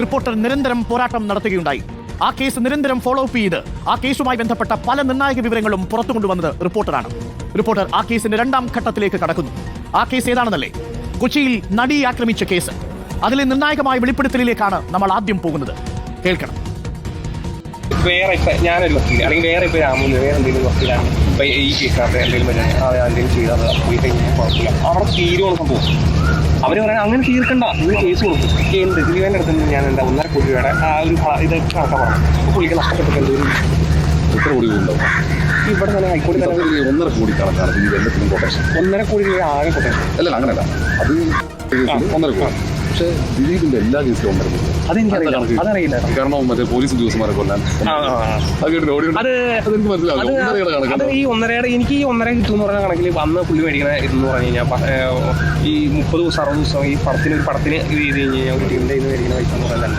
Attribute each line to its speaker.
Speaker 1: Reporter നിരന്തരം പോരാട്ടം നടത്തുകയുണ്ടായി. ആ കേസ് നിരന്തരം ഫോളോ അപ്പ് ചെയ്ത് ആ കേസുമായി ബന്ധപ്പെട്ട പല നിർണായക വിവരങ്ങളും പുറത്തു കൊണ്ടുവന്നത് റിപ്പോർട്ടറാണ്. റിപ്പോർട്ടർ ആ കേസിന്റെ 2ാം ഘട്ടത്തിലേക്ക് കടക്കുന്നു. ആ കേസ് ഏതാണെന്നല്ലേ? കൊച്ചിയിൽ നടിയെ ആക്രമിച്ച കേസ്. അതിലെ നിർണായകമായ വെളിപ്പെടുത്തലിലേക്കാണ് നമ്മൾ ആദ്യം പോകുന്നത്. കേൾക്കണം.
Speaker 2: വേറെ ഇപ്പം ഞാനൊരു വക്കീൽ അല്ലെങ്കിൽ വേറെ ഇപ്പോൾ രാമൂല് വേറെ എന്തെങ്കിലും വക്കീലാണ് ഇപ്പം ഈ കേസിനകത്ത് എന്തെങ്കിലും ചെയ്താൽ പോയി കഴിഞ്ഞാൽ കുഴപ്പമില്ല. അവിടെ തീരുവാണ് സംഭവം. അവർ പറയാൻ അങ്ങനെ തീർക്കണ്ട, നിങ്ങൾ കേസ് കൊടുക്കും. എന്ത് ദിലീപേൻ്റെ അടുത്ത് ഞാൻ എന്താ 1.5 കോടി രൂപയുടെ ആ ഒരു ഇത് കണക്കാൻ പറഞ്ഞു. പുള്ളിക്ക് നഷ്ടപ്പെട്ട എന്തെങ്കിലും
Speaker 3: എത്ര കോടി ഉണ്ടാവും?
Speaker 2: ഇവിടെ തന്നെ ഹൈക്കോടതി തന്നെ
Speaker 3: 1.5 കോടി കണക്കാണ് എല്ലാത്തിനും കൊട്ടേഷൻ.
Speaker 2: 1.5 കോടി രൂപ ആകെ കൊട്ടേഷൻ.
Speaker 3: അല്ല അങ്ങനെയല്ല, അത് 1.5 കോടി. പക്ഷേ ദിലീപിന്റെ എല്ലാ കേസിലും 1.5 കോടി.
Speaker 2: അതെനിക്കറിയില്ല, അതറിയില്ല.
Speaker 3: കാരണം മറ്റേ പോലീസ് ഉദ്യോഗസ്ഥന്മാരെ കൊല്ലാൻ അതെനിക്ക് മനസ്സിലാവും.
Speaker 2: അത് ഈ 1.5 എനിക്ക് ഈ 1.5 കിട്ടുമെന്ന് പറഞ്ഞ കണക്കിൽ വന്ന് പുള്ളി മേടിക്കണ ഇതെന്ന് പറഞ്ഞു കഴിഞ്ഞാൽ ഈ 30 ദിവസം 60 ദിവസം ഈ പടത്തിന് ഇത് ചെയ്ത് കഴിഞ്ഞ് കഴിഞ്ഞാൽ ഒരു ടീമിൻ്റെ ഇത് മേടിക്കുന്ന പൈസ എന്ന് പറഞ്ഞാൽ